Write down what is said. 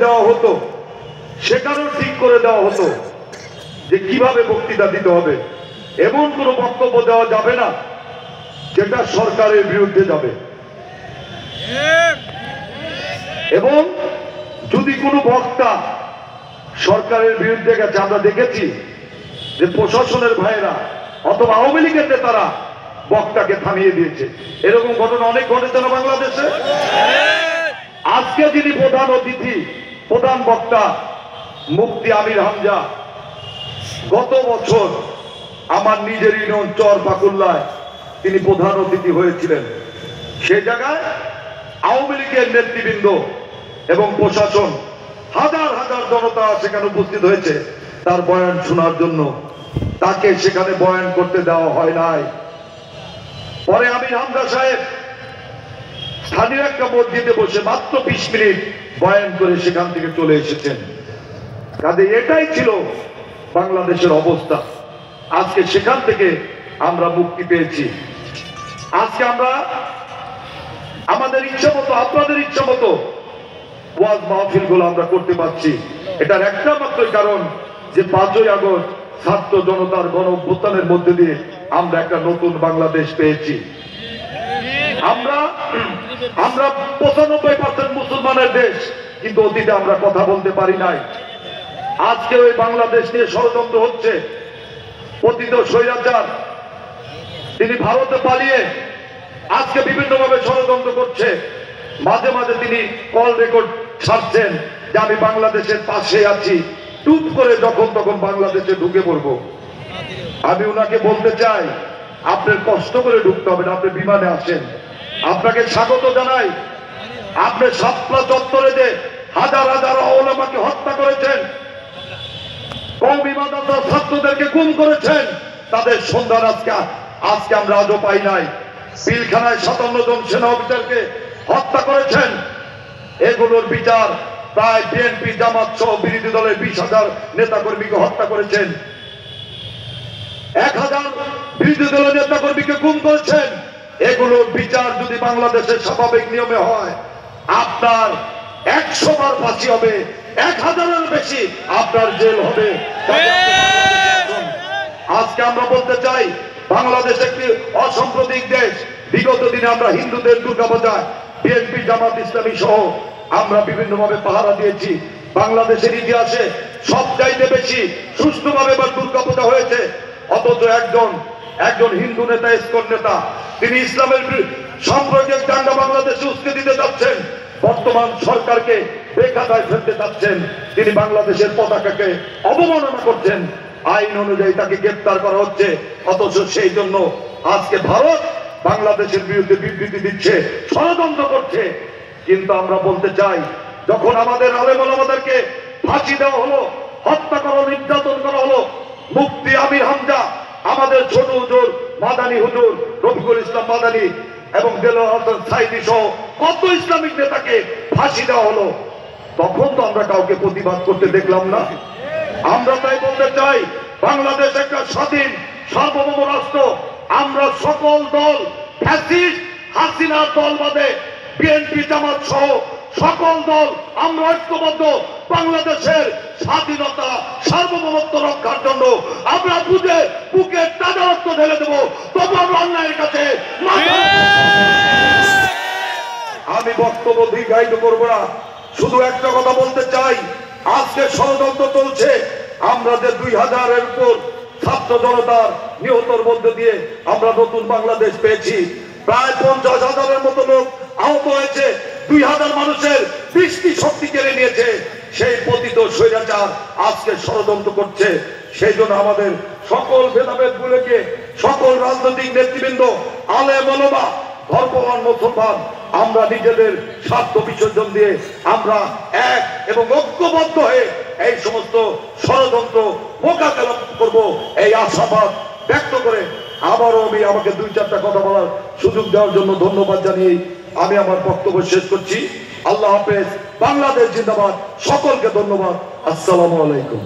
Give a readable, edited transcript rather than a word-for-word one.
দেওয়া হতো, সেখানেও ঠিক করে দেওয়া হতো যে কিভাবে বক্তৃতা দিতে হবে। এমন কোনো বক্তব্য দেওয়া যাবে না যেটা সরকারের বিরুদ্ধে যাবে। এবং যদি কোনো বক্তা সরকারের বিরুদ্ধে গেছে, আমরা দেখেছি যে প্রশাসনের ভাইয়েরা অথবা আওয়ামী লীগের নেতারা বক্তাকে থামিয়ে দিয়েছে। এরকম ঘটনা অনেক ঘটেছে না বাংলাদেশে। আজকে যিনি প্রধান অতিথি, প্রধান বক্তা মুফতি আমির হামজা, গত বছর আমার নিজের ইউনিয়ন চর ফাকুল্লায় তিনি প্রধান অতিথি হয়েছিলেন। সেই জায়গায় আওয়ামী লীগের নেতৃবৃন্দ এবং প্রশাসন, হাজার হাজার জনতা সেখানে উপস্থিত হয়েছে তার বয়ান শোনার জন্য। তাকে সেখানে বয়ান করতে দেওয়া হয় নাই। পরে আমির হামজা সাহেব স্থানীয় একটা মসজিদে বসে মাত্র 20 মিনিট বয়ান করে সেখান থেকে চলে এসেছেন। কাজে এটাই ছিল বাংলাদেশের অবস্থা। আজকে সেখান থেকে আমরা মুক্তি পেয়েছি। আজকে আমরা আমাদের ইচ্ছা মতো, আপনাদের ইচ্ছা মতো ওয়াজ মাহফিল গুলো আমরা করতে পারছি। এটার একটা মাত্র কারণ যে 5ই আগস্ট ছাত্র জনতার গণ অভ্যুত্থানের মধ্যে দিয়ে আমরা একটা নতুন বাংলাদেশ পেয়েছি। আমরা 95% মুসলমানের দেশ, কিন্তু অতীতে আমরা কথা বলতে পারি নাই। আজকে ওই বাংলাদেশ নিয়ে ষড়যন্ত্র হচ্ছে। পতিত স্বৈরাচার তিনি ভারতে পালিয়ে আজকে বিভিন্নভাবে ষড়যন্ত্র করছে। মাঝে মাঝে তিনি কল রেকর্ড ছাড়ছেন যে আমি বাংলাদেশের পাশে আছি, টুপ করে যখন তখন বাংলাদেশে ঢুকে পড়বো। আমি উনাকে বলতে চাই, আপনার কষ্ট করে ঢুকতে হবে না, আপনি বিমানে আসেন, আপনাকে স্বাগত জানাই। আপনি শাপলা চত্বরে যে হাজার হাজার ওলামাকে হত্যা করেছেন, কওমি মাদ্রাসার ছাত্রদেরকে গুম করেছেন, তাদের সন্ধান আজকে আমরা আজও পাই নাই। পিলখানায় 57 জন সেনা অফিসারকে হত্যা করেছেন, এগুলোর বিচার প্রায় বিএনপি জামাত সহ বিরোধী দলের 20,000 নেতা কর্মীকে হত্যা করেছেন, 1000 বিরোধী দলের নেতা কর্মীকে গুম করেছেন। এগুলোর বিচার যদি বাংলাদেশের স্বাভাবিক নিয়মে হয়, আপনার 100 বার ফাঁসি হবে, 1000-এর বেশি আপনার জেল হবে। আজকে আমরা বলতে চাই, বাংলাদেশ একটি অসাম্প্রদায়িক দেশ। বিগত দিনে আমরা হিন্দুদের দুর্গাপূজায় বিএনপি জামাত ইসলামী সহ আমরা বিভিন্নভাবে পাহারা দিয়েছি। বাংলাদেশের ইতিহাসে সবচাইতে বেশি সুষ্ঠুভাবে এবার দুর্গাপূজা হয়েছে। অথচ একজন হিন্দু নেতা, ইসকন নেতা, তিনি ইসলামের সাম্প্রদায়িক দাঙ্গা বাংলাদেশে উস্কে দিতে চাচ্ছেন, বর্তমান সরকারকে বেকায়দায় ফেলতে চাচ্ছেন। তিনি বাংলাদেশের পতাকাকে অবমাননা করছেন, আইন অনুযায়ী তাকে গ্রেফতার করা হচ্ছে। অথচ সেই জন্য আজকে ভারত বাংলাদেশের বিরুদ্ধে বিবৃতি দিচ্ছে, ষড়যন্ত্র করছে। কিন্তু আমরা বলতে চাই, যখন আমাদের আলেম ওলামাদেরকে ফাঁসি দেওয়া হলো, হত্যা করা, নির্যাতন করা হলো, মুফতি আমির হামজা, আমাদের ছোট হুজুর মাদানী হুজুর রফিকুল ইসলাম মাদানী এবং দেলোয়ার হোসেন সাইদি সহ কত ইসলামিক নেতাকে ফাঁসি দেওয়া হলো, তখন তো আমরা কাউকে প্রতিবাদ করতে দেখলাম না। আমরা তাই বলতে চাই, বাংলাদেশ একটা স্বাধীন সার্বভৌম রাষ্ট্র। আমরা সকল দল, ফ্যাসিস্ট হাসিনার দল বাদে বিএনপি জামাত সহ সকল দল আমরা ঐক্যবদ্ধ। বাংলাদেশের স্বাধীনতা সার্বভৌমত্ব রক্ষার জন্য আমরা বুকে তাজা রক্ত ঢেলে দেবো, তবু আমরা অন্যায়ের কাছে। আমি বক্তব্য দীর্ঘায়িত করবো না, শুধু একটা কথা বলতে চাই, আজকে ষড়যন্ত্র চলছে। আমরা যে 2000-এর উপর ছাত্র জনতার নিহতর মধ্যে দিয়ে আমরা নতুন বাংলাদেশ পেয়েছি। প্রায় 50,000-এর মতো লোক আহত হয়েছে, 2000 মানুষের দৃষ্টি শক্তি কেড়ে নিয়েছে। সেই পতিত স্বৈরাচার আজকে ষড়যন্ত্র করছে। সেই জন্য আমাদের সকল ভেদাভেদ ভুলে গিয়ে সকল রাজনৈতিক নেতৃবৃন্দ, আলেম ওলামা, ধর্মবান মুসলমান, আমরা নিজেদের স্বার্থ বিসর্জন দিয়ে আমরা এক এবং ঐক্যবদ্ধ হয়ে এই সমস্ত ষড়যন্ত্র মোকাবেলা করব, এই আশাবাদ ব্যক্ত করে আবারও আমাকে 2-4টা কথা বলার সুযোগ দেওয়ার জন্য ধন্যবাদ জানিয়ে আমি আমার বক্তব্য শেষ করছি। আল্লাহ হাফেজ। বাংলাদেশ জিন্দাবাদ। সকলকে ধন্যবাদ। আসসালামু আলাইকুম।